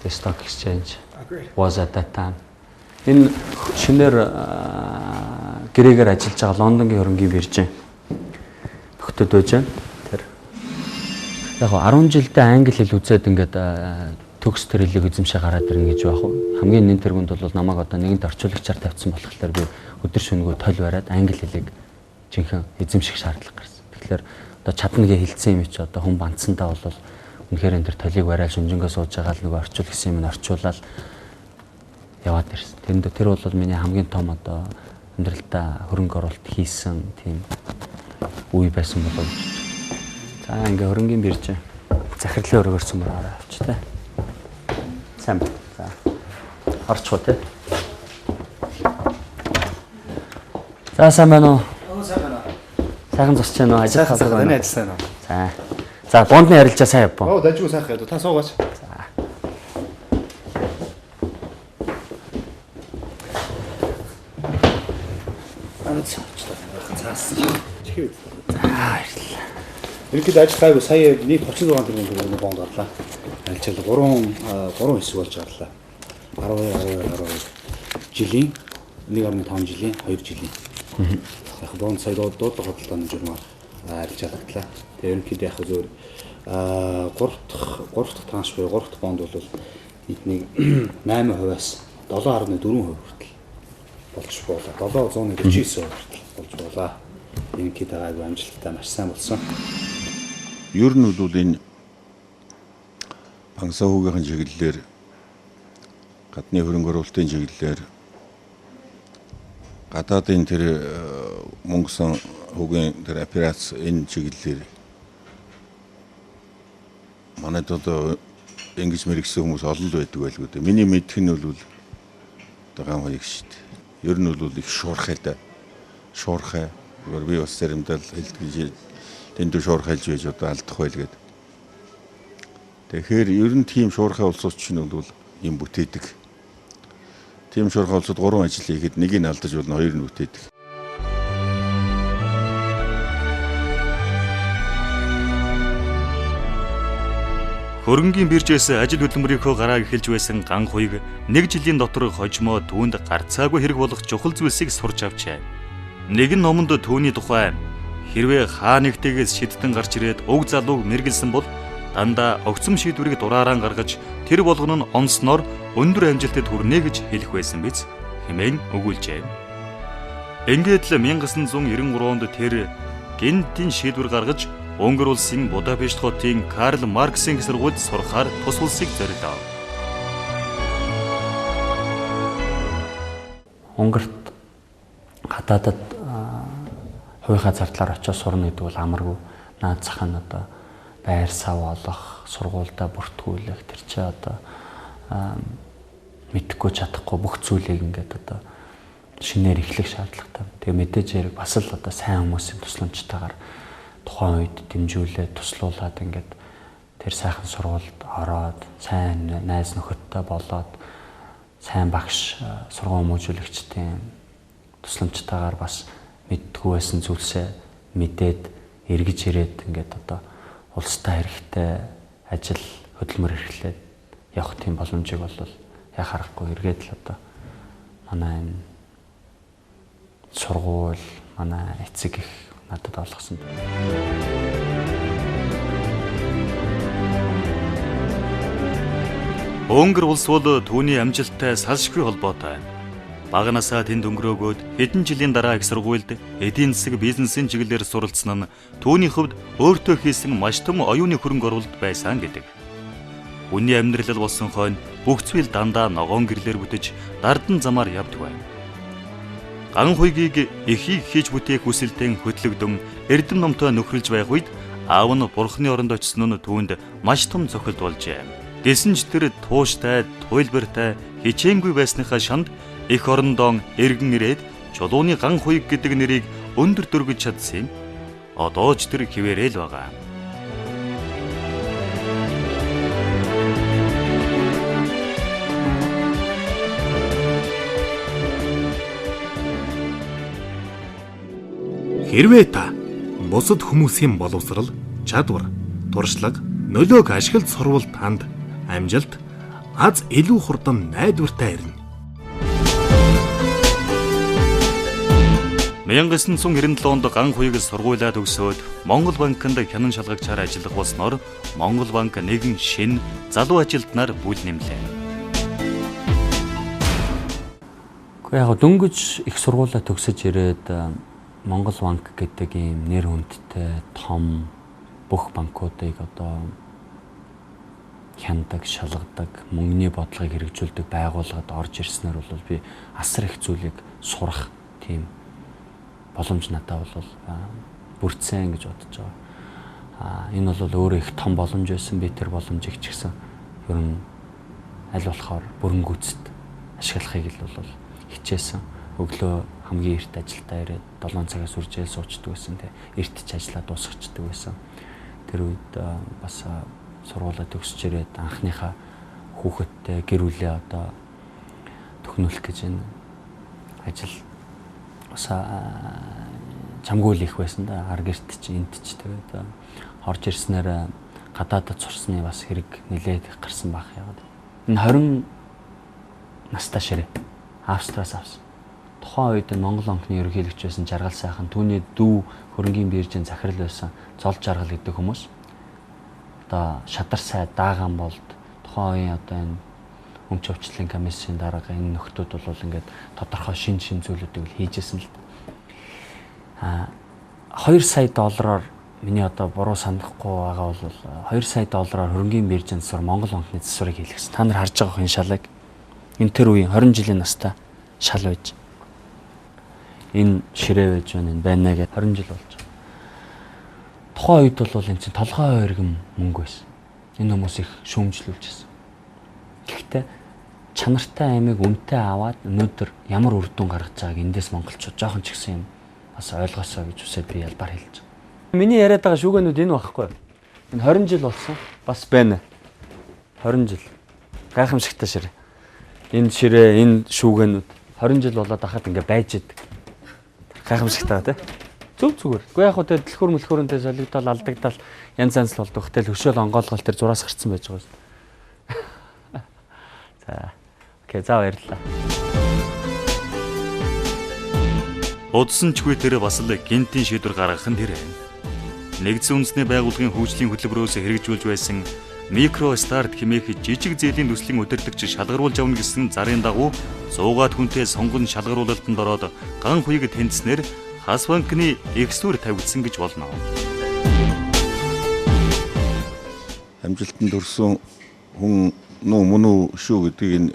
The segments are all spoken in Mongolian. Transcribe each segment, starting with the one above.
the stock exchange was at that time. Энэ шинээр гэрээгээр ажиллаж байгаа Лондонгийн хөрөнгийн биржийн нөхдөд байж байна. Тэр яг 10 жилдээ англи хэл үзээд ингээд төгс төрөлийг эзэмшээ гараад ирнэ гэж байх уу. Хамгийн нэн тэргуунд бол намайг одоо нэгэнт орчуулагчаар тавьсан болохоор би өдөр шөнөгүй толь бариад англи хэлийг жинхэнэ эзэмших шаардлага гарсан. Тэгэхээр одоо чадна гэж хэлсэн юм чи одоо хүн бандсандаа бол үнэхээр энэ төр толийг бариад шүнжэнгөө сууж байгаа л нөгөө орчуулагчсан юм орчуулаад яваад ирсэн. Тэр бол миний хамгийн том одоо амьдралдаа хөрөнгө оруулалт хийсэн тийм үе байсан болов. За ингээ хөрөнгийн бирж захирлын өргөрсөн мөрөөр авч таа. Сайн байна. За. Орчихоо тий. За сайн байна уу? Сайн байна. Сайхан зогсож байна уу? Ажил хасаад байна. Таны ажил сайн уу? За. За бондны ярилцаа сайн явбаа. Оо дажгүй сайхан ядуу. Та суугаач. За. Ерөнхийдөө ажил гайгүй сая нийт 36 тэрбум бонд гарлаа. Альчаал 3 хэсэг болж гарлаа. 12 жилийн 1.5 жилийн 2 жилийн. Яг бонд сая дуудлага хөдөлтөнд журмаар арилжаалагдлаа. Тэгээ ерөнхийдөө яг зөв 3 дахь транш буюу 3 дахь бонд бол нийтний 8%-аас 7.4% хүртэл болж болоо. 749% хүртэл болж болоо. Ерөнхийдөө гайгүй амжилттай маш сайн болсон. Ер нь бол энэ банксаагийн чиглэлээр гадны хөрөнгө оруулалтын чиглэлээр гадаадын тэр мөнгөсөн хөгийн тэр операц энэ чиглэлээр манайд одоо ингэж мэрэгсэн хүмүүс олон л байдаг байлгүй дээ. Миний мэдх нь бол дагаан хоёг шүү дээ. Ер нь бол их шуурхай да. Шуурхай. Би бас заримдаа хэлдэг тэнд шуурхайлж байж одоо алдах байл гээд. Тэгэхээр ер нь тийм шуурхай улсууч нь бол юм бүтээдэг. Тийм шуурхай улсууд 3 ажил хийхэд нэг нь алдаж болно, хоёр нь бүтээдэг. Хөрөнгийн биржээс ажил хөдөлмөрийнхөө гарааг эхэлж байсан Ган хуйг 1 жилийн дотор хожимоо түүнд гарцаагүй хэрэг болох чухал зүйлсийг сурч авчээ. Нэгэн номонд түүний тухай хэрвээ хаа нэгтээс шидтэн гарч ирээд уг залууг мэргэлсэн бол дандаа огцом шийдвэрийг дураараа гаргаж тэр болгоно нь онсноор өндөр амжилтад хүрнэ гэж хэлэх байсан биз хэмээн өгүүлжээ. Ингээд л 1993 онд тэр гинтийн шийдвэр гаргаж Унгар улсын Будапешт хотын Карл Марксийн сургуульд сурахаар тус улсыг зорилоо. Унгарт гадаадад хувийнхаа зардлаар очиж сурна гэдэг бол амаргүй. Наад зах нь одоо байр сав олох, сургуультай бүртгүүлэх тэр чи одоо мэдхгүй чадахгүй бүх зүйлийг ингээд одоо шинээр эхлэх шаардлагатай. Тэгээ мэдээж хэрэг бас л одоо сайн хүмүүсийн тусламжтайгаар тухайн үед дэмжүүлээд туслуулад ингээд тэр сайхан сургуульд ороод сайн найз нөхөдтэй болоод сайн багш сургууль хүмүүжүүлэгчдийн тусламжтайгаар бас мэддэггүй байсан зүйлсээ мэдээд эргэж ирээд ингээд одоо улстай хэрэгтэй ажил хөдөлмөр эрхлээд явах тийм боломжийг бол яа харахгүй эргээд л одоо манай энэ сургууль манай эцэг их надад олгосон. Унгар улс бол түүний амжилттай салшгүй холбоотой. Бага насаа тэнд өнгөрөөгөөд хэдэн жилийн дараа их сургуульд эдийн засаг бизнесийн чиглэлээр суралцсан нь түүний хувьд өөртөө хийсэн маш том оюуны хөрөнгө оруулалт байсан гэдэг. Үнний амьдрал болсон хойно бүх зүйл дандаа ногоон гэрлэр бүтэж дардан замаар явдаг байна. Ган хуйгийг эхийг хийж бүтээх хүсэлтэн хөтлөгдөн эрдэм номтой нөхрөлж байх үед аав нь бурхны оронд очсон нь түүнд маш том цохилт болжээ. Гэсэн ч тэр тууштай, туйлбартай, хичээнгүй байсныхаа шанд эх орондоо эргэн ирээд чулууны Ган хуйг гэдэг нэрийг өндөр дөргиж чадсан юм. Одоо ч тэр хിവэрэл байгаа. Хэрвээ та бусад хүмүүсийн боловсрал, чадвар, туршлага, нөлөөг ашиглаж сурвал танд амжилт, аз илүү хурдан найдвартай ирнэ. 1997 онд анх үеийг сургуулаа төгсөөд Монгол банкнд хянан шалгагчаар ажиллах болсноор Монгол банк нэгэн шинэ залуу ажилтнаар бүл нэмлээ. Гэхдээ яг дөнгөж их сургуулаа төгсөж ирээд Монгол банк гэдэг ийм нэр хүндтэй том бүх банкуудыг одоо хяндаг, шалгадаг, мөнгөний бодлогыг хэрэгжүүлдэг байгууллагад орж ирснээр бол би асар их зүйлийг сурах тийм боломж надад бол бүрдсэн гэж бодож байгаа. Энэ бол өөрөө их том боломж байсан. Би тэр боломжийг ч гэсэн ер нь аль болохоор бүрэн гүйцэд ашиглахыг л бол хичээсэн. Өглөө хамгийн эрт ажилдаа ирээд 7 цагаас үржээл суучдаг байсан. Эрт ч ажиллаа дуусгачдаг байсан. Тэр үед бас сургуулаа төгсөж ирээд анхныхаа хүүхэдтэй гэр бүлээ одоо төхнүүлэх гэж энэ ажил бас чамгүй л их байсан да. Ар гэрт чи энт ч тэгээд орж ирснээр гадаадд сурсны бас хэрэг нэлээд гарсан байх яагаад. Энэ 20 настай ширээ Австриас авсан. Тухайн үед Монгол банкны ерөнхийлөгч байсан Жаргал сайхан түүний дүү хөрөнгийн биржийн захирал байсан Зол Жаргал гэдэг хүмүүс. Одоо шадар сай дааган болд тухайн үеийн одоо энэ өмч өвчлөлийн комиссийн дарга энэ нөхдүүд бол ингээд тодорхой шин зүйлүүдийг хийжсэн л да. 2 сая доллараар миний одоо буруу санахгүй байгаа бол 2 сая доллараар хөрөнгийн биржийн засвар Монгол банкны засварыг хийлгэсэн. Та нар харж байгаа энэ шалыг. Энэ тэр үеийн 20 жилийн настай шал байж. Энэ ширээ байж байна гэж 20 жил болж байгаа. Тухайн үед бол энэ чинь толгой өргөм мөнгө байсан. Энэ хүмүүс их шүүмжлүүлжсэн. Гэхдээ чанартай аймыг үнэтэй аваад өнөөдөр ямар үр дүн гаргаж байгааг эндээс монголчууд жоохон ч гэсэн юм бас ойлгосоо гэж үсээ би ялбар хэлж байгаа. Миний яриад байгаа шүүгэнүүд энэ байхгүй. Энэ 20 жил болсон бас байна. 20 жил. Гайхамшигтай ширээ. Энэ ширээ, энэ шүүгэнүүд 20 жил болоод ахад ингээ байж идэг. Гайхамшигтай тий. Зүг зүгээр. Гэхдээ яг хөө дэлхүр мөлхөөрөнтэй солигдол алдагдал янз янз л болдог. Хөтөл хөшөөл онгоолгол тэр зураас гарцсан байж байгаа шүү. За. Окей, за баярлалаа. Удсан чгүй бас л гинтийн шийдвэр гаргах нь тэр юм. Нэгдсэн үндэсний байгууллагын хөгжлийн хөтөлбөрөөс хэрэгжүүлж байсан микро старт хэмээх жижиг зээлийн төслийн удирдагч шалгаруулж авна гэсэн зарын дагуу 100-аад хүнтэй сонгон шалгаруулалтанд ороод ганх үеиг тэнцснээр Хас банкны экстүр тавигдсан гэж болно. Амжилтанд хүрсэн хүн мөн үү шүү гэдгийг энэ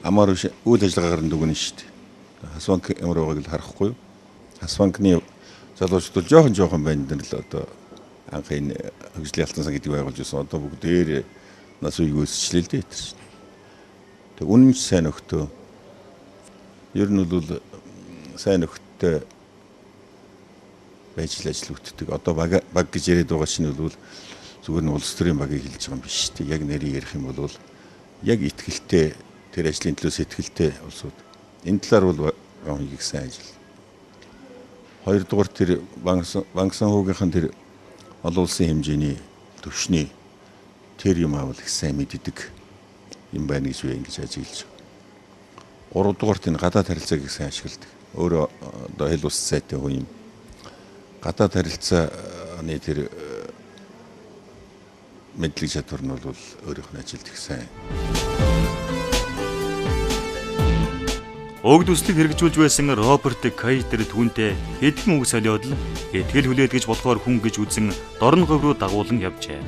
амар үйл ажиллагаагаар нь дүгнэн шүү дээ. Хас банк ямар байгааг л харахгүй юу? Хас банкны залуучууд жоохон байна дэр л одоо анх энэ хөгжлийн алтан сан гэдэг байгуулж байсан. Одоо бүгдээр нас үеийг өсчлээ л дээ тэр чинь. Тэг үнэн сайн өгтөө. Ер нь бол сайн өгтөө байж ажил үтдэг. Одоо баг гэж яриад байгаа чинь бол зүгээр нь улс төрийн багийг хэлж байгаа юм биш үү? Яг нэрийг ярих юм бол яг итгэлтэй тэр ажлын төлөөс итгэлтэй улсууд. Энэ талаар бол банкыг сайн ажил. Хоёрдугаар тэр банк санхүүгийнхэн тэр олон улсын хэмжээний төвшний тэр юм авал их сайн мэддэг юм байна гэж би ингэж ажиглаж байна. Гуравдугаар тэр гадаад харилцааг их сайн ашигладаг. Өөрөө одоо хэл ус сайтай хүн юм. Гадаад харилцааны тэр мэдлэг чадвар нь бол өөрийнх нь ажилд их сайн. Уг төслийг хэрэгжүүлж байсан Роберт Кайтер түүнтэй хэдхэн үг солиод л итгэл хүлээлгэж болохоор хүн гэж үзэн дорн говь руу дагуулan явжээ.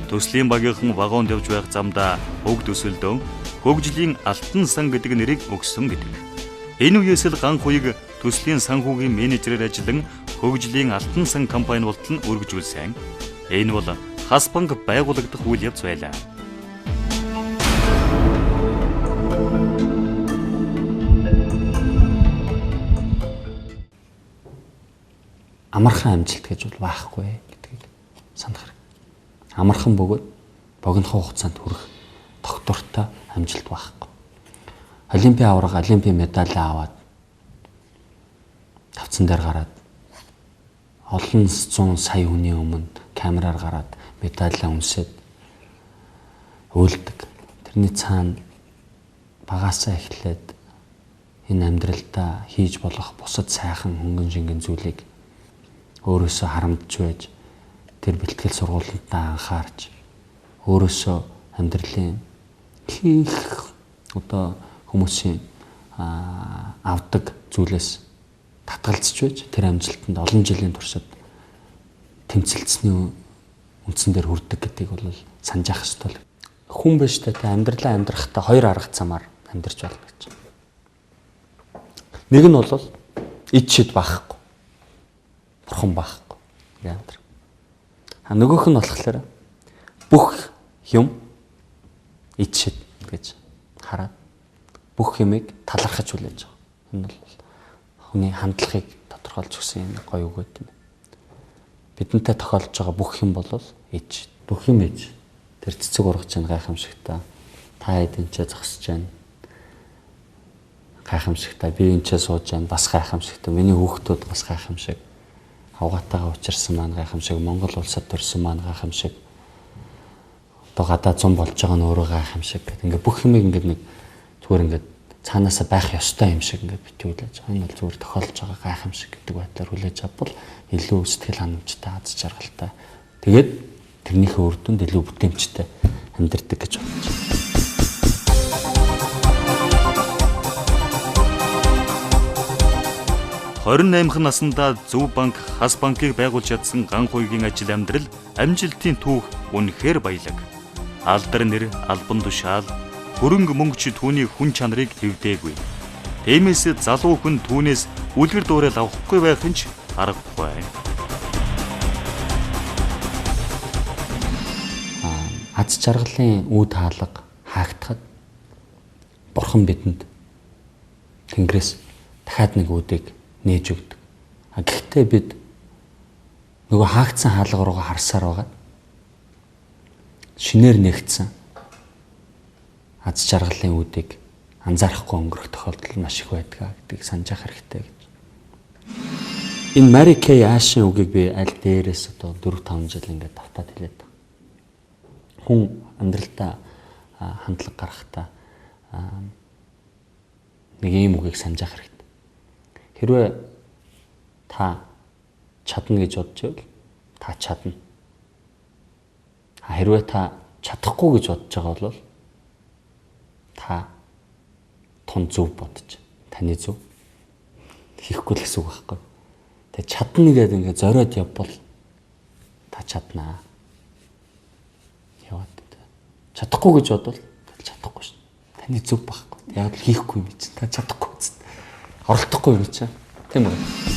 Төслийн багийнхан вагонд явж байх замдаа уг төсөлдөө хөгжлийн алтан сан гэдэг нэрийг өгсөн гэдэг. Энэ үеэс л ганх үеиг төслийн санхүүгийн менежерээр ажиллан хөгжлийн алтан сан компани болтол нь өргөжүүлсэн. Энэ бол Хас банк байгуулагдах үйл явц байлаа. Амархан амжилт гэж бол байхгүй гэдгийг санах хэрэг. Амархан бөгөөд богинохон хугацаанд хүрэх тогтвортой амжилт байхгүй. Олимпийн аварга, олимпийн медаль аваад тавцан дээр гараад олон 100 сая хүний өмнө камераар гараад медаль унсаад уйлдаг. тэрний цаана багаасаа эхлээд энэ амьдралдаа хийж болох бусад сайхан хөнгөн шингэн зүйлийг өөрөөсөө харамдж байж тэр бэлтгэл сургуулиудаа анхаарч өөрөөсөө амьдралын хийх одоо хүмүүсийн авдаг зүйлээс татгалзч байж тэр амжилтанд олон жилийн туршид тэмцэлцсэний үндсэн дээр хүрдэг гэдгийг бол санаж ах ёстой л. Хүн биш та амьдралаа амьдрахтаа хоёр арга замаар амьдарч байна гэж. Нэг нь бол ид шид баахгүй. Бурхан баахгүй. Яагаад? Нөгөөх нь болохоор бүх юм ид шид гэж хараад бүх юмыг талархаж хүлээж байгаа. Энэ бол хүний хандлагыг тодорхойлж өгсөн юм гоё үг гэдэг юм. Бидэнтэй тохиолдож байгаа бүх юм бол ид. Бүх юм ид. Тэр цэцэг ургаж байгаа гайхамшигтай. Та эдэнчээ зогсож байна. Гайхамшигтай. Би энэчээ сууж байна. Бас гайхамшигтай. Миний хүүхдүүд бас гайхамшиг. Авгаатайгаа учирсан маань гайхамшиг. Монгол улсад төрсэн маань гайхамшиг. Одоо гадаа зам болж байгаа нь өөрөө гайхамшиг гэдэг. Ингээ бүх юмыг ингээ нэг зүгээр ингээ цаанаасаа байх ёстой юм шиг ингээ битүүлж байгаа. Энэ бол зүгээр тохиолж байгаа гайхамшиг гэдэг байдлаар хүлээж авбал илүү сэтгэл ханамжтай, аз жаргалтай. Тэгээд тэрнийхээ үр дүнд илүү бүтээмжтэй амьдардаг гэж бодож байна. «28 наснда Зөв банк, Хас банкыг байгуулж чадсан Ганхуйгийн ажил амьдрал амжилтын түүх үнэхээр баялаг. Алдар нэр, албан тушаал, хөрөнгө мөнгөч түүний хүн чанарыг хэвдээгүй. Тиймээс залуу хүн түүнээс үлгэр дуурайл авахгүй байх нь ч аргагүй. Аз жаргалын үд хаалга хаагдахад Бурхан бидэнд Тэнгэрээс дахиад нэг үдийг нээж өгдөг. Гэхдээ бид нөгөө хаагдсан хаалга руугаа харсаар байгаа. Шинээр нэгдсэн аз жаргалын үдийг анзаарахгүй өнгөрөх тохиолдол маш их байдаг гэдгийг санаж ах хэрэгтэй гэж. Энэ Мари Кей Ашийн үгийг би аль дээрээс одоо 4-5 жил ингээд давтаад хэлээд байна. Хүн амьдралдаа хандлага гаргахтаа нэг ийм үгийг санаж ах хэрэгтэй. Хэрвээ та чадна гэж бодож байвал та чадна. Хэрвээ та чадахгүй гэж бодож байгаа бол та тун зөв бодож таны зөв хийхгүй л гэсэн үг байхгүй. Тэгээ чадна гэдэг ингээд зориод явбал та чаднаа. Яваад чадахгүй гэж бодвол чадахгүй шин. Таны зөв байхгүй. Яг л хийхгүй юм чинь та чадахгүй. Оролдохгүй юм чинь. Тийм үү?